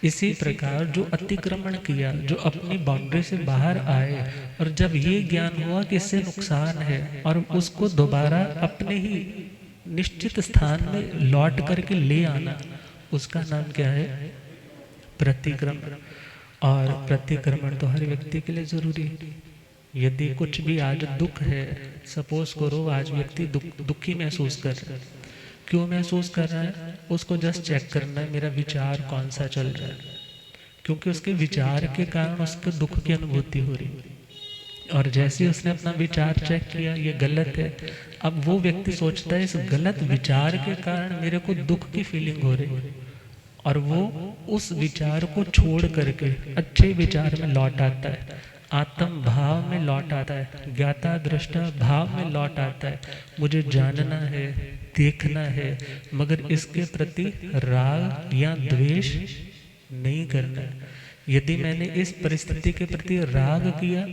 इसी प्रकार जो अतिक्रमण किया, जो अपनी बाउंड्री से बाहर आए, और जब ये ज्ञान हुआ कि इससे नुकसान है, और उसको दोबारा अपने ही निश्चित स्थान में लौट करके ले आना, उसका नाम क्या है? प्रतिक्रमण। और प्रतिक्रमण तो हर व्यक्ति के लिए जरूरी है। यदि कुछ भी आज दुख है, सपोज करो आज व्यक्ति दुखी महसूस कर रहा है, क्यों महसूस कर रहा है? उसको जस्ट चेक करना है मेरा विचार कौन सा चल रहा है, क्योंकि उसके विचार के कारण उसको दुख की अनुभूति हो रही है। और जैसे ही उसने अपना विचार चेक किया ये गलत है, अब वो व्यक्ति सोचता है इस गलत विचार के कारण मेरे को दुख की फीलिंग हो रही है, और वो उस विचार को छोड़ करके अच्छे विचार में लौट आता है, आत्म भाव में लौट आता है, ज्ञाता दृष्टा भाव में लौट आता है। मुझे जानना है, देखना है, मगर इसके प्रति राग या द्वेष नहीं करना है। यदि मैंने इस परिस्थिति के प्रति राग किया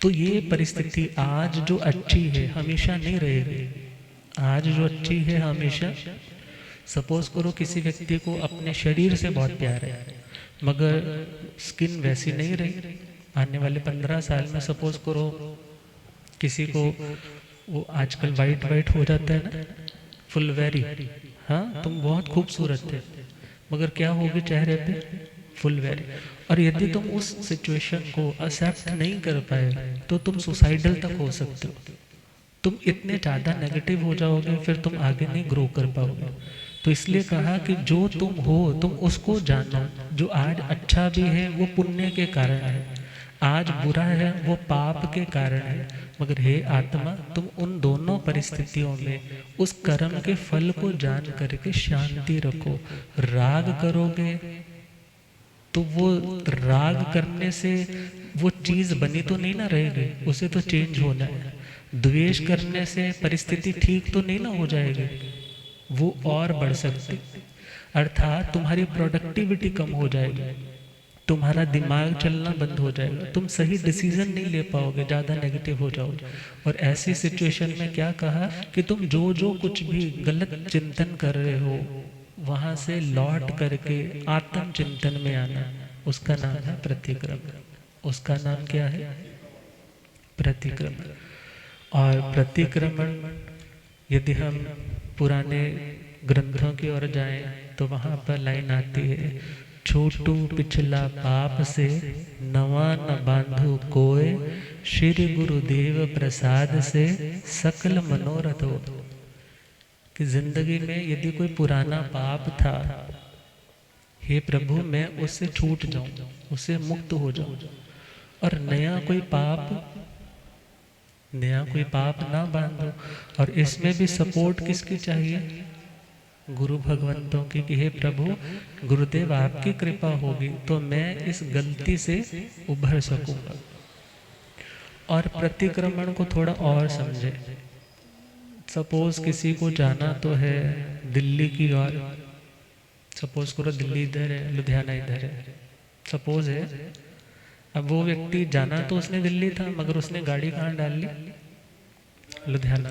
तो ये परिस्थिति आज जो अच्छी है हमेशा नहीं रहेगी। आज जो अच्छी है हमेशा, सपोज करो किसी व्यक्ति को अपने शरीर से बहुत प्यार है, मगर स्किन वैसी नहीं रही, आने वाले 15 साल में सपोज करो किसी को वो आजकल वाइट हो जाता है ना, फुलवेरी, हाँ तुम बहुत खूबसूरत थे, मगर क्या होगी चेहरे पे? फुलवेरी। और यदि तुम उस सिचुएशन को एक्सेप्ट नहीं कर पाए तो तुम सुसाइडल तक हो सकते हो, तुम इतने ज़्यादा नेगेटिव हो जाओगे, फिर तुम आगे नहीं ग्रो कर पाओगे। तो इसलिए कहा कि जो तुम हो तुम उसको जानो। जो आज अच्छा भी है वो पुण्य के कारण है, आज बुरा है वो पाप के कारण है। मगर हे आत्मा, तुम उन दोनों परिस्थितियों में उस कर्म के फल को जान करके शांति रखो। राग करोगे तो वो राग करने से वो चीज बनी तो नहीं ना रहेगी, उसे तो चेंज होना है। द्वेष करने से परिस्थिति ठीक तो नहीं ना हो जाएगी, वो और बढ़ सकती। अर्थात तुम्हारी प्रोडक्टिविटी कम हो जाएगी, तुम्हारा दिमाग चलना बंद हो जाएगा, तुम सही डिसीजन नहीं ले पाओगे, ज़्यादा नेगेटिव हो जाओगे। और ऐसी सिचुएशन में क्या कहा कि तुम जो जो कुछ भी गलत चिंतन कर रहे हो वहाँ से लौट करके आत्म चिंतन में आना, उसका नाम है प्रतिक्रमण। उसका नाम क्या है? प्रतिक्रमण। और प्रतिक्रमण यदि हम पुराने ग्रंथों की ओर जाएं तो वहाँ पर लाइन आती है, छोटू पिछला पाप से नवा न बांधु कोय, श्री गुरुदेव प्रसाद से सकल मनोरथ हो। कि जिंदगी में यदि कोई पुराना पाप था, हे प्रभु मैं उससे छूट जाऊं, उससे मुक्त हो जाऊं, और नया कोई पाप ना बांधो। और इसमें भी सपोर्ट किसकी चाहिए? गुरु भगवंतों की, कि हे प्रभु गुरुदेव आपकी कृपा होगी तो मैं इस गलती से उभर सकूंगा। और प्रतिक्रमण को थोड़ा और समझे। सपोज किसी को जाना तो है दिल्ली की ओर, सपोज करो दिल्ली इधर है, लुधियाना इधर है, सपोज है। अब वो व्यक्ति जाना तो उसने दिल्ली था, मगर उसने गाड़ी कहाँ डाल ली? लुधियाना।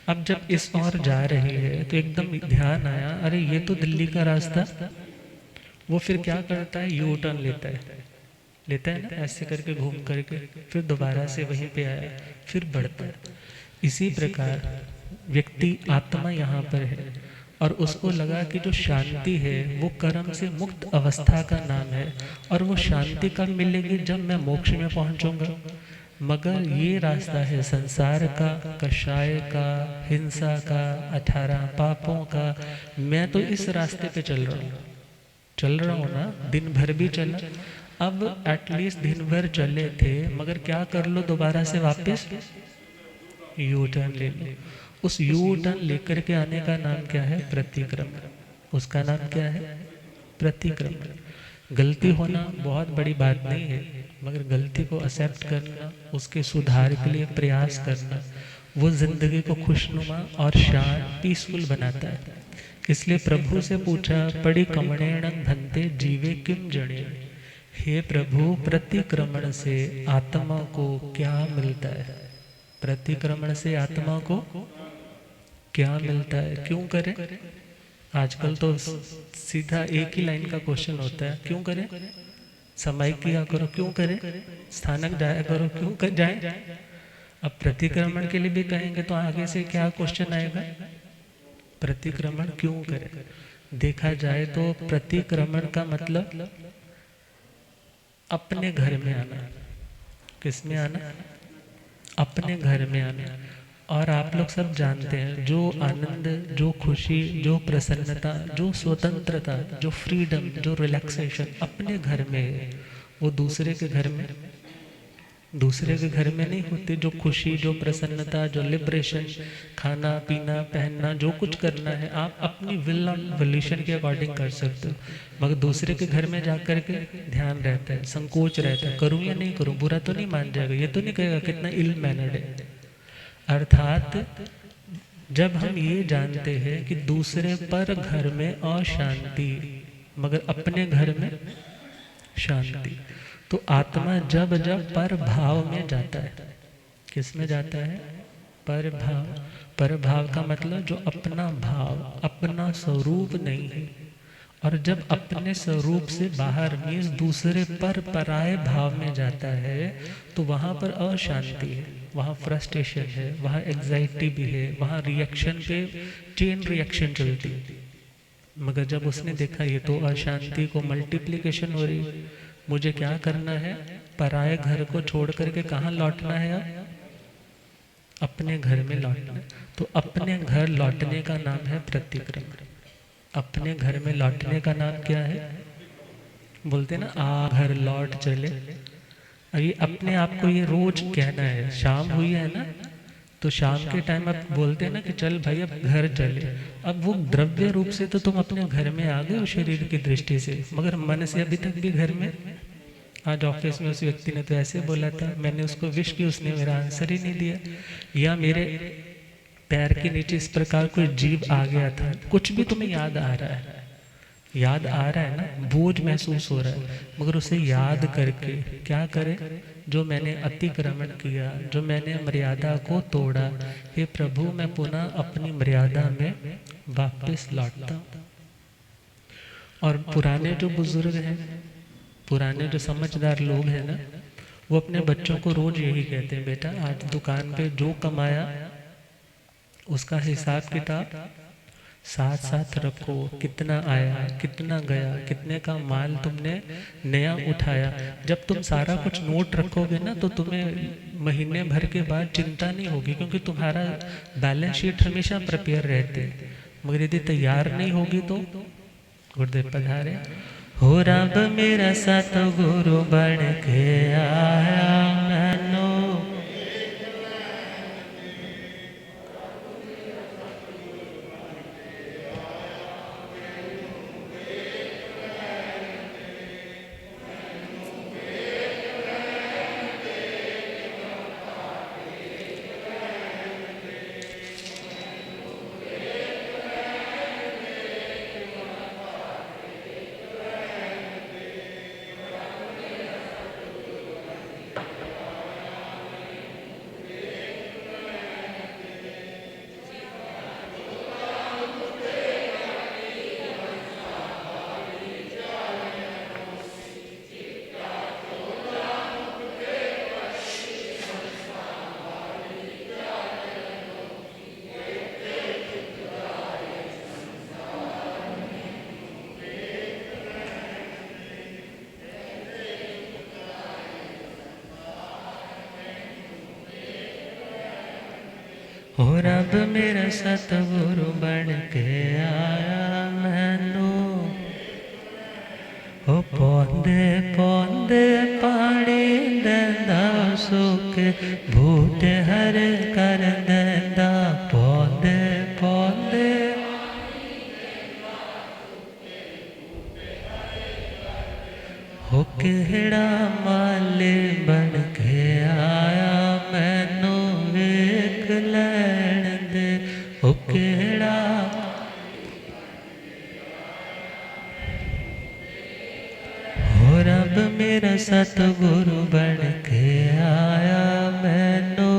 अब जब इस ओर जा रही है तो एकदम ध्यान आया, अरे ये तो दिल्ली का रास्ता। वो फिर क्या करता है? यू टर्न लेता है ना, ऐसे करके घूम करके फिर दोबारा से वहीं पे आया, फिर बढ़ता है। इसी प्रकार व्यक्ति आत्मा यहाँ पर है और उसको लगा कि जो शांति है वो कर्म से मुक्त अवस्था का नाम है, और वो शांति कब मिलेगी? जब मैं मोक्ष में पहुंचूंगा। मगर ये रास्ता है संसार का, कषाय का, हिंसा का, 18 पापों का। मैं तो इस रास्ते पे चल रहा हूँ ना, दिन भर भी चला। अब एटलीस्ट दिन भर चले थे, मगर क्या कर लो, दोबारा से वापस यू टर्न ले लो। उस यू टर्न लेकर के आने का नाम क्या है? प्रतिक्रमण। उसका नाम क्या है? प्रतिक्रमण। गलती होना बहुत बड़ी बात नहीं है, मगर गलती को एक्सेप्ट करना, उसके सुधार के लिए प्रयास करना, वो जिंदगी को खुशनुमा और शांत पीसफुल बनाता है। इसलिए प्रभु से पूछा, पड़ी कमणेण धनते जीवे किम जड़े। हे प्रभु प्रतिक्रमण से आत्मा को क्या मिलता है? प्रतिक्रमण से आत्मा को क्या मिलता है? क्यों करें? आजकल तो सीधा एक ही लाइन का क्वेश्चन होता है, क्यों करें? समय किया करो, क्यों करें? स्थानक जाया करो, क्यों कर जाए? अब प्रतिक्रमण के लिए भी कहेंगे तो आगे से क्या क्वेश्चन आएगा? प्रतिक्रमण क्यों करें? देखा जाए तो प्रतिक्रमण का मतलब अपने घर में आना। किस में आना? अपने घर में आना। और आप लोग सब जानते हैं, जो आनंद, जो खुशी, जो प्रसन्नता, जो स्वतंत्रता, जो फ्रीडम, जो रिलैक्सेशन अपने घर में है, वो दूसरे के घर में नहीं होती। जो खुशी, जो प्रसन्नता, जो लिबरेशन, खाना पीना पहनना, जो कुछ करना है आप अपनी विल और वोल्यूशन के अकॉर्डिंग कर सकते हो। मगर दूसरे के घर में जाकर के ध्यान रहता है, संकोच रहता है, करूँ या नहीं करूँ, बुरा तो नहीं मान जाएगा, ये तो नहीं कहेगा कितना इल मैनर्ड है। अर्थात जब हम ये जानते हैं कि दूसरे पर घर में अशांति, मगर अपने घर में शांति, तो आत्मा जब जब पर भाव में जाता है, किस में जाता है? पर भाव। पर भाव का मतलब जो अपना भाव, अपना स्वरूप नहीं है। और जब अपने स्वरूप से बाहर मीन्स दूसरे पर पराये भाव में जाता है तो वहाँ पर अशांति है, वहाँ फ्रस्ट्रेशन है, वहाँ एग्जाइटी भी है, वहाँ रिएक्शन पे चेन रिएक्शन चलती है। मगर जब उसने देखा ये तो अशांति को मल्टीप्लिकेशन हो रही, मुझे क्या करना है? पराये घर को छोड़ करके कहाँ लौटना है? अब अपने घर में लौटना है। तो अपने घर लौटने का नाम है प्रतिक्रमण। अपने घर में लौटने का नाम क्या है? बोलते ना, आ घर लौट चले। अब ये अपने आप को ये रोज कहना है। शाम हुई है ना, तो शाम के टाइम आप बोलते हैं ना कि चल भाई अब घर चले। अब वो द्रव्य रूप से तो तुम अपने घर में आ गए हो शरीर की दृष्टि से, मगर मन से अभी तक भी घर में। आज ऑफिस में उस व्यक्ति ने तो ऐसे बोला था, मैंने उसको विश की, उसने मेरा आंसर ही नहीं दिया। या मेरे पैर के नीचे इस प्रकार कोई जीव आ गया था। कुछ भी तुम्हें याद आ रहा है, याद आ रहा है ना, बोझ महसूस हो रहा है, मगर उसे याद करके क्या करे? जो मैंने अतिक्रमण किया, जो मैंने मर्यादा को तोड़ा, हे प्रभु मैं पुनः अपनी मर्यादा में वापस लौटता हूँ। और पुराने जो बुजुर्ग हैं, पुराने जो समझदार लोग हैं ना, वो अपने बच्चों को रोज यही कहते हैं, बेटा आज दुकान पे जो कमाया उसका हिसाब किताब साथ साथ रखो। कितना आया, कितना गया, कितने का माल तुमने नया उठाया। जब तुम सारा कुछ नोट रखोगे ना, तो तुम्हें महीने भर के बाद चिंता नहीं होगी, क्योंकि तुम्हारा बैलेंस शीट हमेशा प्रिपेयर रहते। मगर यदि तैयार नहीं होगी तो गुरुदेव पधारे। हो रब मेरा सतगुरु बन के आया मैनू, हो रब मेरा सतगुरु बन के आया मैनू। हो पौंदे पौंदे पानी देंदा सुख, बूटे हर कर देंदा। पौंदे पौंदे हो केड़ा माले बन के आया मैनू वेख लैण दे। हो केड़ा हो रब मेरा सतगुरु बन के आया मैनू।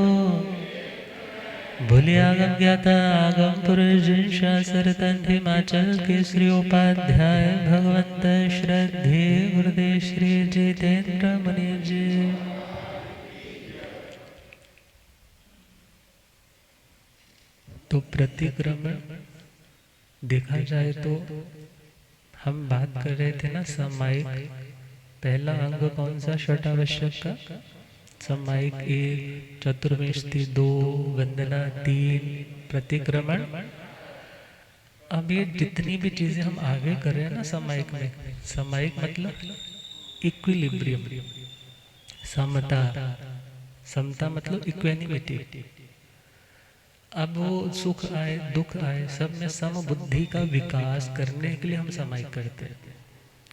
बोलिए आगम ज्ञाता आगम पुरुष शास्त्र तंत्र हिमाचल केसरी उपाध्याय भगवंत श्रद्धे गुरुदेव श्री जितेंद्र मुनि जी। तो प्रतिक्रमण देखा जाए तो हम बात कर रहे थे ना सामायिक। पहला अंग कौन सा षटावश्यक का? सामायिक 1, चतुर्विंशति 2, वंदना 3, प्रतिक्रमण। अब ये जितनी भी चीजें हम आगे कर रहे हैं ना सामायिक में, सामायिक मतलब इक्विलिब्रियम, समता। समता मतलब इक्वेनिमिटी। अब वो सुख आए दुख आए सब में सम बुद्धि का विकास करने के लिए हम सामायिक करते हैं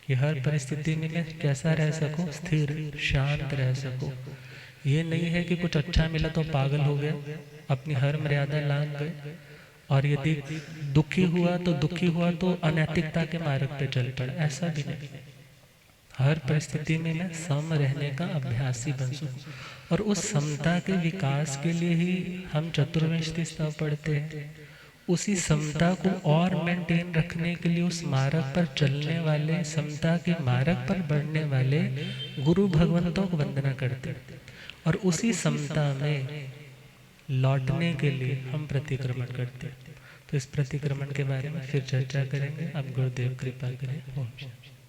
कि हर परिस्थिति में मैं कैसा रह सकूं, स्थिर शांत रह सकूं। ये नहीं है कि कुछ अच्छा मिला तो पागल हो गया, अपनी हर मर्यादा लांघ गए। और यदि दुखी हुआ तो अनैतिकता के मार्ग पे चल पड़ा, ऐसा भी नहीं। हर परिस्थिति में मैं सम रहने का अभ्यासी बन सकूं। और उस समता के विकास के लिए ही हम चतुर्विंशति स्तव पढ़ते हैं। उसी समता को और मेंटेन रखने के लिए उस मार्ग पर चलने वाले, समता के मार्ग पर बढ़ने वाले गुरु भगवंतों को वंदना करते हैं। और उसी समता में लौटने के लिए हम प्रतिक्रमण करते हैं। तो इस प्रतिक्रमण के बारे में फिर चर्चा करेंगे। अब गुरुदेव कृपा करें। ओम शांति।